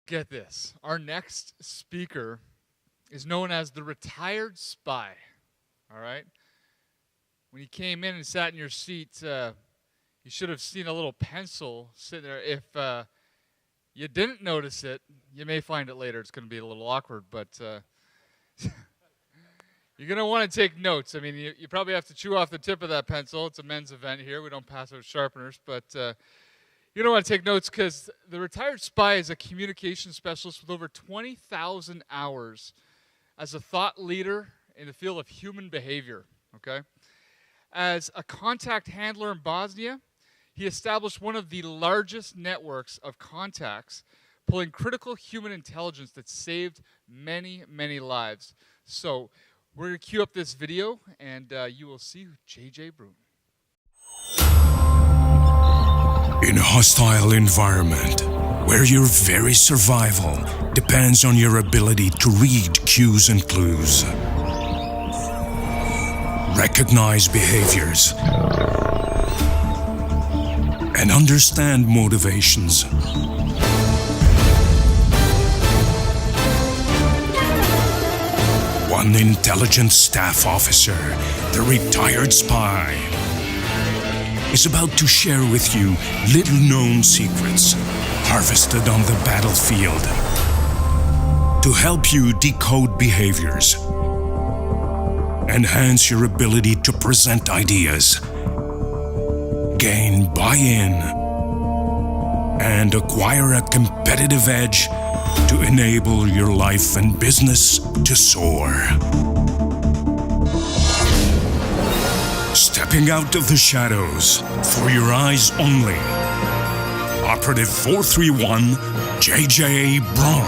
Get this. Our next speaker is known as the retired spy. All right? When you came in and sat in your seat, you should have seen a little pencil sitting there. If you didn't notice it, you may find it later. It's going to be a little awkward, but you're going to want to take notes. I mean, you probably have to chew off the tip of that pencil. It's a men's event here. We don't pass out sharpeners, but you don't want to take notes because the retired spy is a communication specialist with over 20,000 hours as a thought leader in the field of human behavior, okay? As a contact handler in Bosnia, he established one of the largest networks of contacts, pulling critical human intelligence that saved many, many lives. So we're going to cue up this video, and you will see J.J. Brun. In a hostile environment, where your very survival depends on your ability to read cues and clues, recognize behaviors, and understand motivations, one intelligent staff officer, the retired spy, is about to share with you little-known secrets harvested on the battlefield to help you decode behaviors, enhance your ability to present ideas, gain buy-in, and acquire a competitive edge to enable your life and business to soar. Stepping out of the shadows, for your eyes only, Operative 431, J.J. Brun.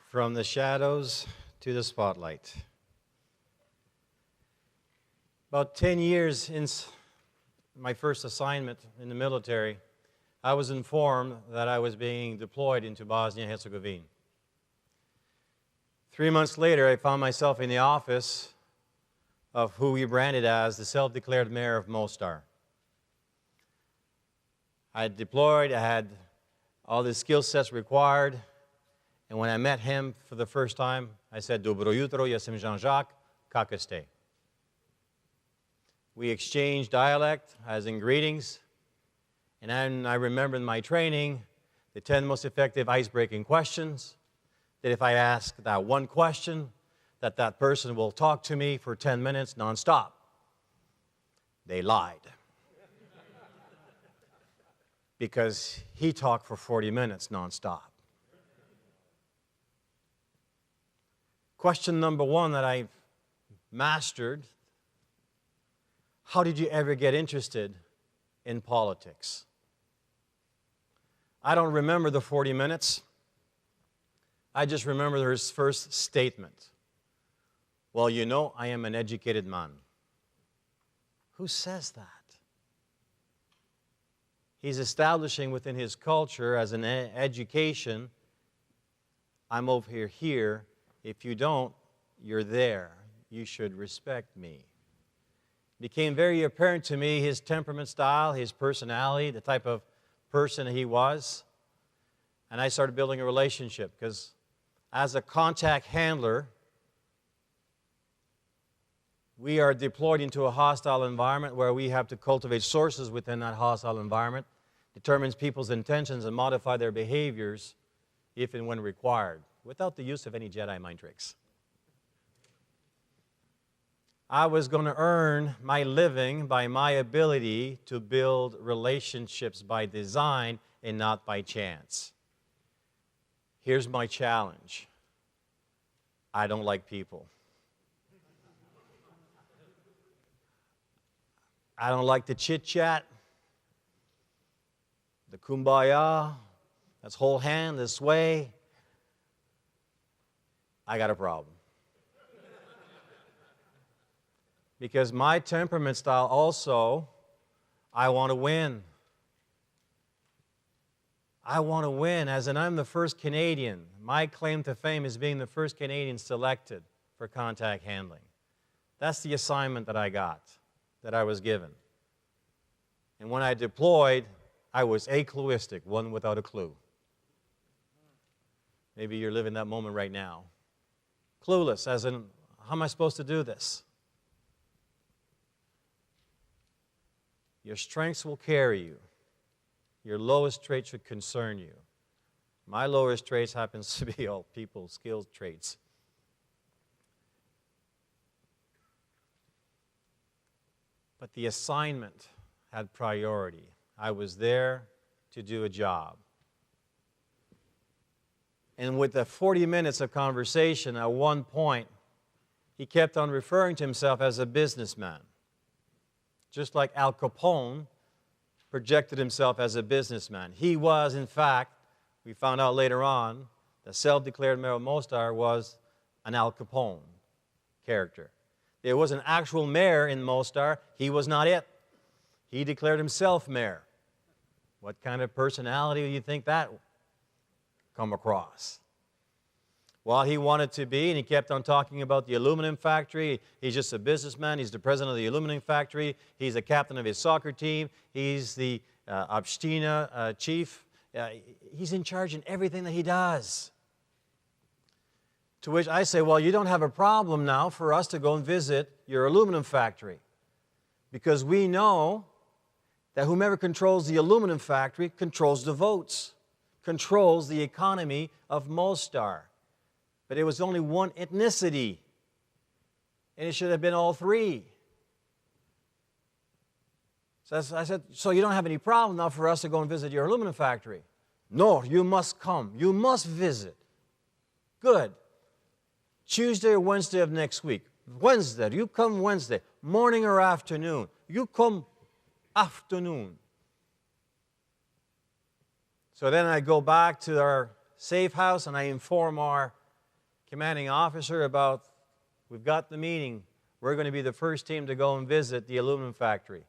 From the shadows to the spotlight. About 10 years since my first assignment in the military, I was informed that I was being deployed into Bosnia-Herzegovina. 3 months later, I found myself in the office of who we branded as the self-declared mayor of Mostar. I had deployed, I had all the skill sets required, and when I met him for the first time, I said, Dobro jutro, ja sam Jean-Jacques, kako ste? We exchanged dialect, as in greetings, and then I remember in my training the 10 most effective ice-breaking questions, that if I ask that one question, that person will talk to me for 10 minutes nonstop. They lied. Because he talked for 40 minutes nonstop. Question number one that I've mastered: how did you ever get interested in politics? I don't remember the 40 minutes. I just remember his first statement. Well, you know, I am an educated man. Who says that? He's establishing within his culture as an education, I'm over here. If you don't, you're there. You should respect me. It became very apparent to me his temperament style, his personality, the type of person he was. And I started building a relationship because as a contact handler, we are deployed into a hostile environment where we have to cultivate sources within that hostile environment, determines people's intentions and modify their behaviors if and when required, without the use of any Jedi mind tricks. I was going to earn my living by my ability to build relationships by design and not by chance. Here's my challenge. I don't like people. I don't like the chit-chat, the kumbaya, let's hold hand this way. I got a problem. Because my temperament style also, I want to win. I want to win, as in I'm the first Canadian. My claim to fame is being the first Canadian selected for contact handling. That's the assignment that I got, that I was given. And when I deployed, I was acluistic, one without a clue. Maybe you're living that moment right now. Clueless, as in, how am I supposed to do this? Your strengths will carry you. Your lowest traits should concern you. My lowest traits happens to be all people skills traits. But the assignment had priority. I was there to do a job. And with the 40 minutes of conversation, at one point, he kept on referring to himself as a businessman. Just like Al Capone projected himself as a businessman. He was, in fact, we found out later on, the self-declared mayor of Mostar was an Al Capone character. There was an actual mayor in Mostar. He was not it. He declared himself mayor. What kind of personality do you think that come across? Well, he wanted to be, and he kept on talking about the aluminum factory. He's just a businessman. He's the president of the aluminum factory. He's the captain of his soccer team. He's the Obstina chief. He's in charge in everything that he does. To which I say, well, you don't have a problem now for us to go and visit your aluminum factory. Because we know that whomever controls the aluminum factory controls the votes, controls the economy of Mostar. But it was only one ethnicity, and it should have been all three. So I said, so you don't have any problem now for us to go and visit your aluminum factory? No, you must come. You must visit. Good. Tuesday or Wednesday of next week. Wednesday, you come Wednesday, morning or afternoon. You come afternoon. So then I go back to our safe house and I inform our commanding officer about, we've got the meeting. We're going to be the first team to go and visit the aluminum factory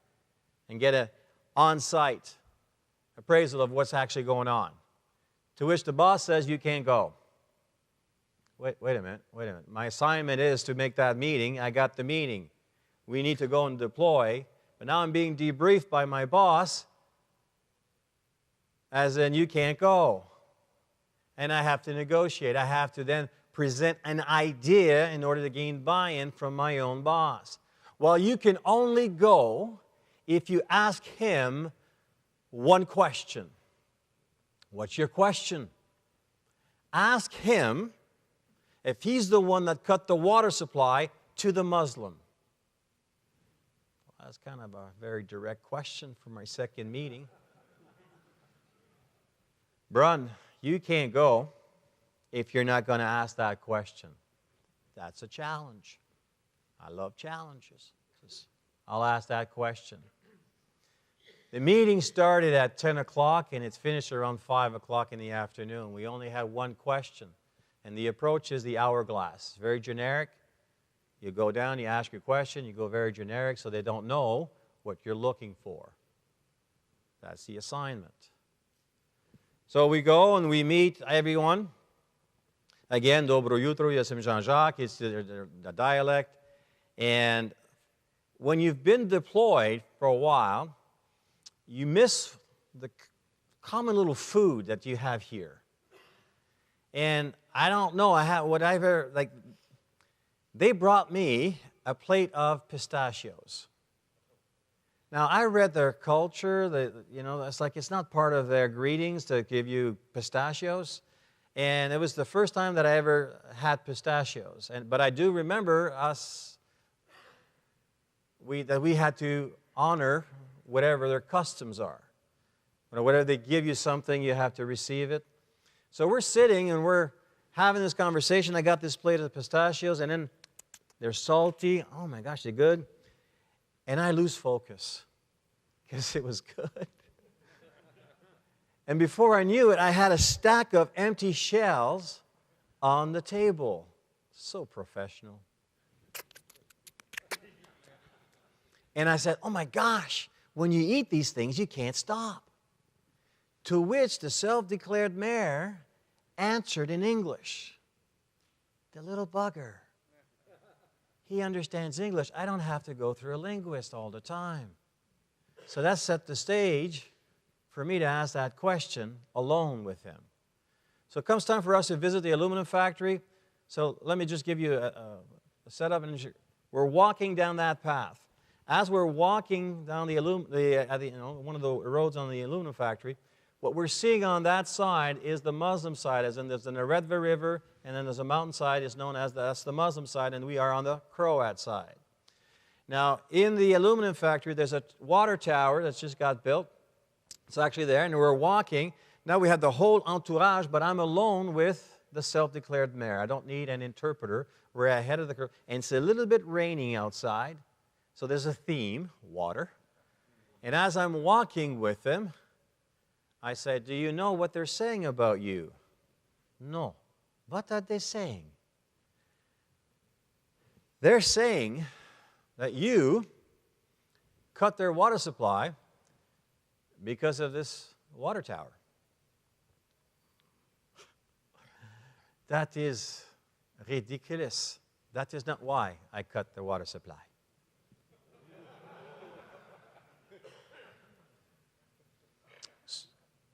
and get an on-site appraisal of what's actually going on. To which the boss says, you can't go. Wait a minute. My assignment is to make that meeting. I got the meeting. We need to go and deploy. But now I'm being debriefed by my boss, as in, you can't go. And I have to negotiate. I have to then present an idea in order to gain buy-in from my own boss. Well, you can only go if you ask him one question. What's your question? Ask him if he's the one that cut the water supply to the Muslim. Well, that's kind of a very direct question for my second meeting. Brun, you can't go if you're not going to ask that question. That's a challenge. I love challenges. I'll ask that question. The meeting started at 10 o'clock and it's finished around 5 o'clock in the afternoon. We only had one question. And the approach is the hourglass. Very generic. You go down, you ask your question, you go very generic so they don't know what you're looking for. That's the assignment. So we go and we meet everyone. Again, Dobro jutro, Jesem Jean-Jacques, it's the dialect. And when you've been deployed for a while, you miss the common little food that you have here. And I don't know, they brought me a plate of pistachios. Now, I read their culture, it's like it's not part of their greetings to give you pistachios. And it was the first time that I ever had pistachios. But I do remember that we had to honor whatever their customs are. Whenever they give you something, you have to receive it. So we're sitting and we're having this conversation. I got this plate of pistachios, and then they're salty. Oh my gosh, they're good. And I lose focus because it was good. And before I knew it, I had a stack of empty shells on the table. So professional. And I said, oh my gosh, when you eat these things, you can't stop. To which the self-declared mayor answered in English. The little bugger. He understands English. I don't have to go through a linguist all the time. So that set the stage for me to ask that question alone with him. So it comes time for us to visit the aluminum factory. So let me just give you a setup. We're walking down that path. As we're walking down one of the roads on the aluminum factory, what we're seeing on that side is the Muslim side, as in there's the Neretva River, and then there's a mountainside is known as that's the Muslim side, and we are on the Croat side. Now, in the aluminum factory, there's a water tower that's just got built. It's actually there, and we're walking. Now we have the whole entourage, but I'm alone with the self-declared mayor. I don't need an interpreter. We're ahead of the curve, and it's a little bit raining outside, so there's a theme, water. And as I'm walking with them, I said, do you know what they're saying about you? No. What are they saying? They're saying that you cut their water supply because of this water tower. That is ridiculous. That is not why I cut the water supply.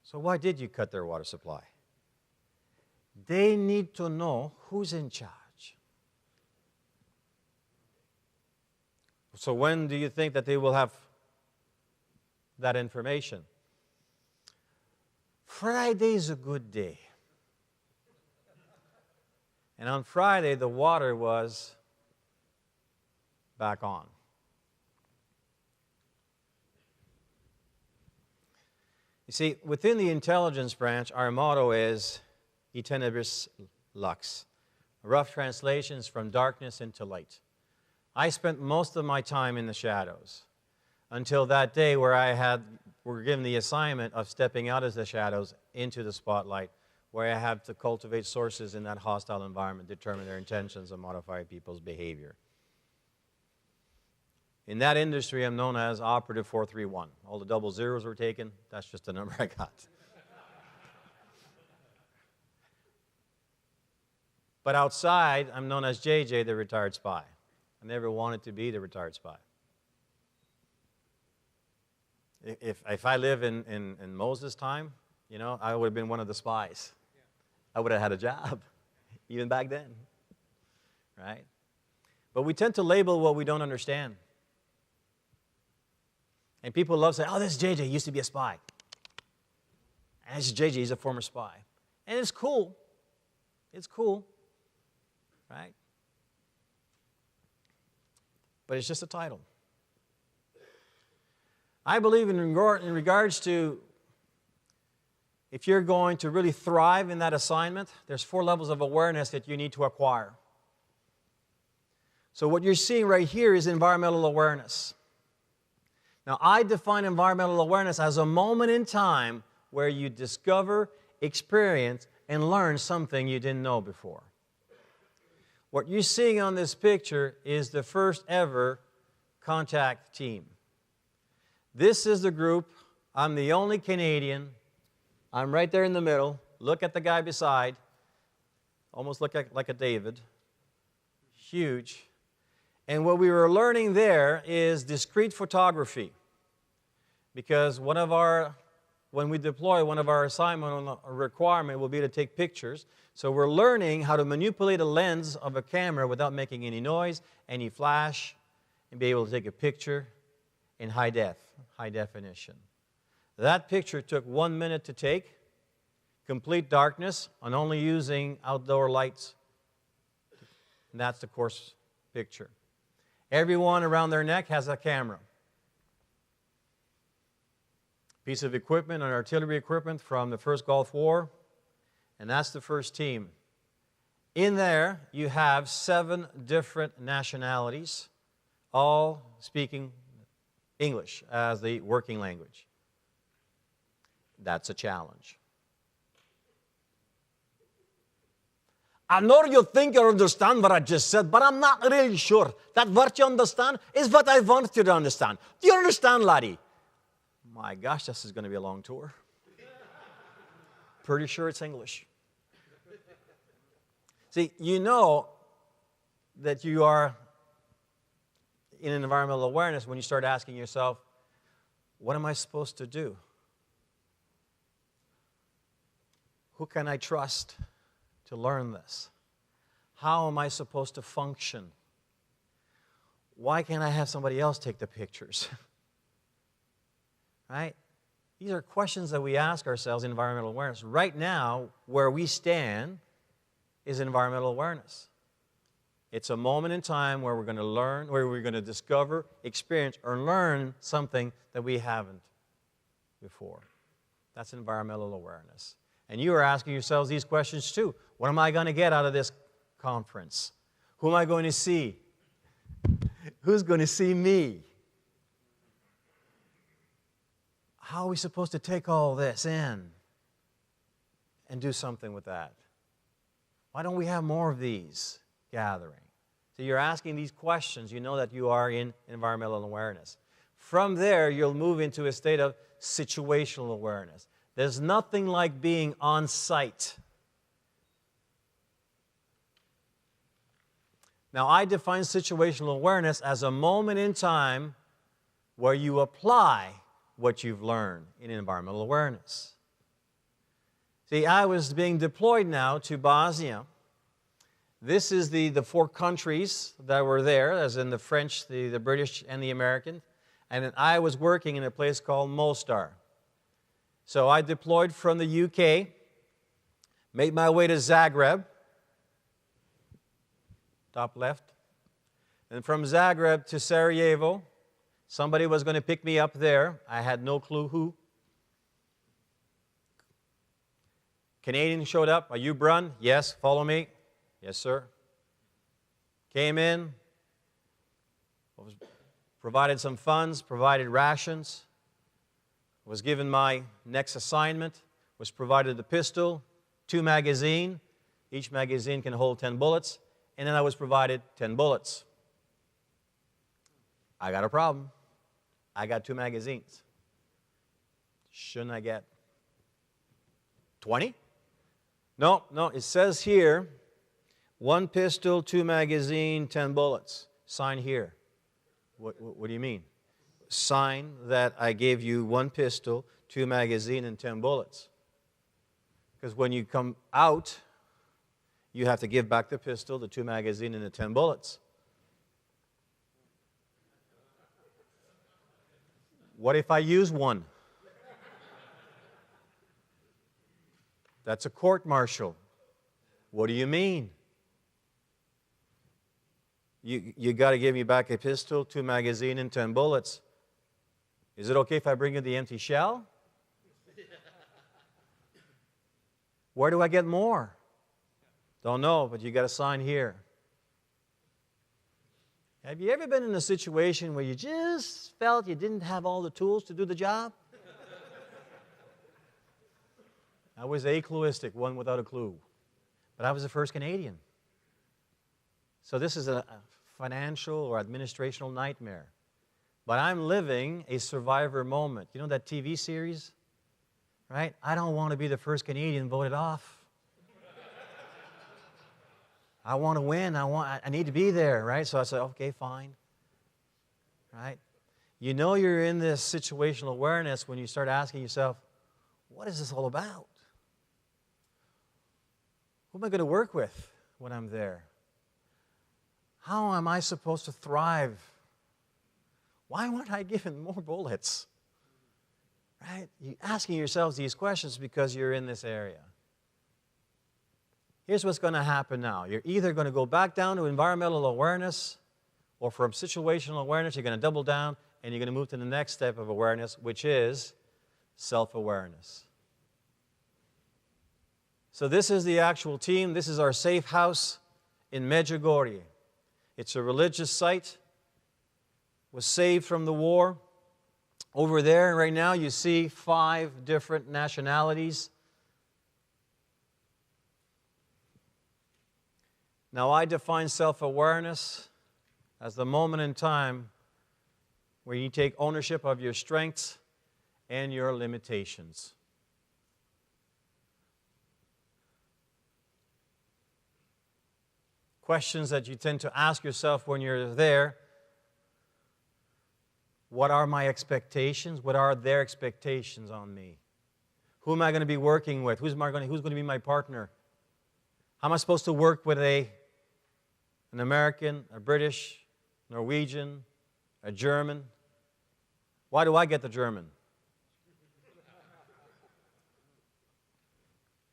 So why did you cut their water supply? They need to know who's in charge. So when do you think that they will have that information? Friday is a good day. And on Friday, the water was back on. You see, within the intelligence branch, our motto is E tenebris lux. Rough translations from darkness into light. I spent most of my time in the shadows until that day where were given the assignment of stepping out of the shadows into the spotlight, where I have to cultivate sources in that hostile environment, determine their intentions, and modify people's behavior. In that industry, I'm known as Operative 431. All the double zeros were taken. That's just the number I got. But outside, I'm known as JJ, the retired spy. I never wanted to be the retired spy. If I live in Moses' time, you know, I would have been one of the spies. I would have had a job, even back then, right? But we tend to label what we don't understand. And people love saying, oh, this is JJ, he used to be a spy. And this is JJ, he's a former spy. And it's cool. It's cool, right? But it's just a title. I believe in regards to if you're going to really thrive in that assignment, there's 4 levels of awareness that you need to acquire. So what you're seeing right here is environmental awareness. Now, I define environmental awareness as a moment in time where you discover, experience, and learn something you didn't know before. What you're seeing on this picture is the first ever contact team. This is the group. I'm the only Canadian. I'm right there in the middle. Look at the guy beside. Almost look like a David. Huge. And what we were learning there is discrete photography. Because when we deploy, one of our assignment requirement will be to take pictures. So we're learning how to manipulate a lens of a camera without making any noise, any flash, and be able to take a picture in high definition. That picture took 1 minute to take, complete darkness, and only using outdoor lights. And that's the course picture. Everyone around their neck has a camera. Piece of equipment, an artillery equipment from the First Gulf War, and that's the first team. In there, you have 7 different nationalities, all speaking English as the working language. That's a challenge. I know you think you understand what I just said, but I'm not really sure that what you understand is what I want you to understand. Do you understand, laddie? My gosh, this is going to be a long tour. Pretty sure it's English. See, you know that you are in environmental awareness when you start asking yourself, what am I supposed to do? Who can I trust to learn this? How am I supposed to function? Why can't I have somebody else take the pictures? Right? These are questions that we ask ourselves in environmental awareness. Right now, where we stand is environmental awareness. It's a moment in time where we're going to learn, where we're going to discover, experience, or learn something that we haven't before. That's environmental awareness. And you are asking yourselves these questions too. What am I going to get out of this conference? Who am I going to see? Who's going to see me? How are we supposed to take all this in and do something with that? Why don't we have more of these gathering? So you're asking these questions. You know that you are in environmental awareness. From there, you'll move into a state of situational awareness. There's nothing like being on site. Now, I define situational awareness as a moment in time where you apply what you've learned in environmental awareness. See, I was being deployed now to Bosnia. This is the four countries that were there, as in the French, the British, and the American. And I was working in a place called Mostar. So I deployed from the UK, made my way to Zagreb, top left. And from Zagreb to Sarajevo, somebody was going to pick me up there. I had no clue who. Canadian showed up. Are you Brun? Yes, follow me. Yes, sir. Came in, provided some funds, provided rations, was given my next assignment, was provided the pistol, 2 magazines. Each magazine can hold 10 bullets. And then I was provided 10 bullets. I got a problem. I got 2 magazines. Shouldn't I get 20? No, it says here, 1 pistol, 2 magazine, 10 bullets. Sign here. What do you mean? Sign that I gave you 1 pistol, 2 magazine, and 10 bullets. Because when you come out, you have to give back the pistol, the 2 magazine, and the 10 bullets. What if I use 1? That's a court-martial. What do you mean? You got to give me back a pistol, 2 magazine, and 10 bullets. Is it okay if I bring you the empty shell? Where do I get more? Don't know, but you got to sign here. Have you ever been in a situation where you just felt you didn't have all the tools to do the job? I was acluistic, one without a clue. But I was the first Canadian. So this is a financial or administrational nightmare. But I'm living a survivor moment. You know that TV series? Right? I don't want to be the first Canadian voted off. I want to win. I need to be there, right? So I said, okay, fine. Right? You know you're in this situational awareness when you start asking yourself, what is this all about? Who am I going to work with when I'm there? How am I supposed to thrive? Why weren't I given more bullets? Right? You're asking yourselves these questions because you're in this area. Here's what's going to happen now. You're either going to go back down to environmental awareness, or from situational awareness, you're going to double down and you're going to move to the next step of awareness, which is self-awareness. So this is the actual team. This is our safe house in Medjugorje. It's a religious site. Was saved from the war. Over there, right now, you see 5 different nationalities. Now, I define self-awareness as the moment in time where you take ownership of your strengths and your limitations. Questions that you tend to ask yourself when you're there: what are my expectations? What are their expectations on me? Who am I going to be working with? Who's going to be my partner? How am I supposed to work with an American, a British, Norwegian, a German? Why do I get the German?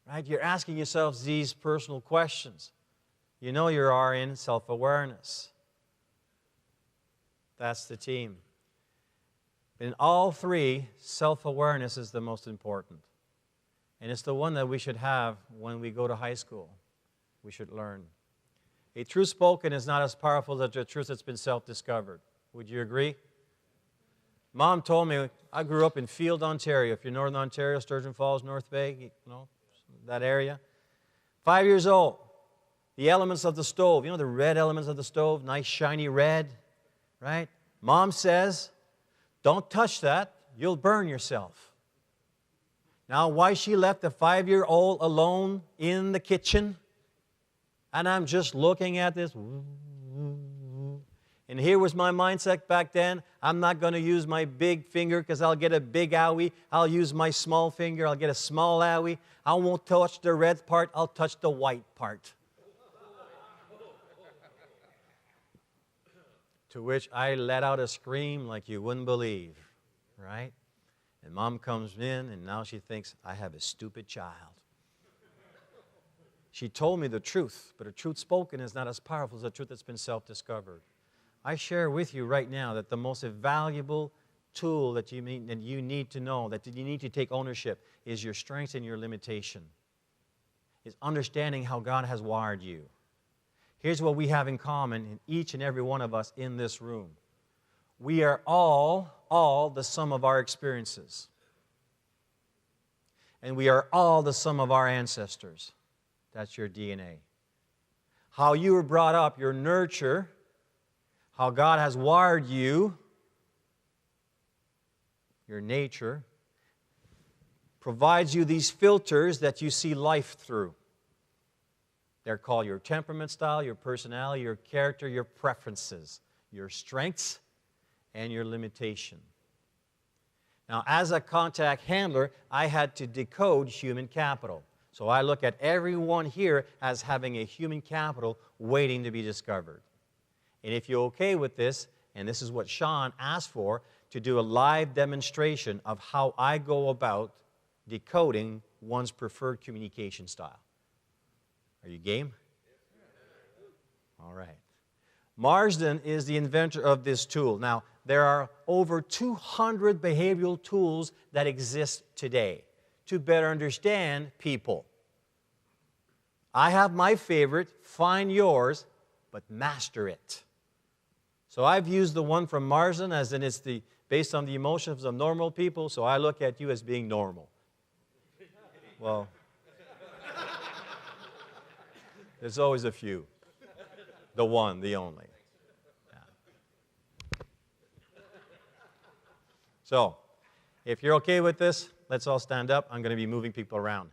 Right? You're asking yourselves these personal questions. You know you are in self-awareness. That's the team. In all three, self-awareness is the most important. And it's the one that we should have when we go to high school. We should learn. A truth spoken is not as powerful as a truth that's been self-discovered. Would you agree? Mom told me, I grew up in Field, Ontario. If you're Northern Ontario, Sturgeon Falls, North Bay, you know, that area. 5 years old. The elements of the stove. You know the red elements of the stove? Nice shiny red, right? Mom says, don't touch that. You'll burn yourself. Now, why she left the 5-year-old alone in the kitchen? And I'm just looking at this. And here was my mindset back then. I'm not going to use my big finger because I'll get a big owie. I'll use my small finger. I'll get a small owie. I won't touch the red part. I'll touch the white part. To which I let out a scream like you wouldn't believe, right? And Mom comes in, and now she thinks, I have a stupid child. She told me the truth, but a truth spoken is not as powerful as a truth that's been self-discovered. I share with you right now that the most valuable tool that you need to know, that you need to take ownership, is your strengths and your limitation. Is understanding how God has wired you. Here's what we have in common in each and every one of us in this room. We are all the sum of our experiences. And we are all the sum of our ancestors. That's your DNA. How you were brought up, your nurture, how God has wired you, your nature, provides you these filters that you see life through. They're called your temperament style, your personality, your character, your preferences, your strengths, and your limitation. Now, as a contact handler, I had to decode human capital. So I look at everyone here as having a human capital waiting to be discovered. And if you're okay with this, and this is what Sean asked for, to do a live demonstration of how I go about decoding one's preferred communication style. Are you game? All right. Marsden is the inventor of this tool. Now, there are over 200 behavioral tools that exist today to better understand people. I have my favorite, find yours, but master it. So I've used the one from Marsden, as in it's based on the emotions of normal people, so I look at you as being normal. Well, there's always a few. The one, the only. Yeah. So, if you're okay with this, let's all stand up. I'm going to be moving people around.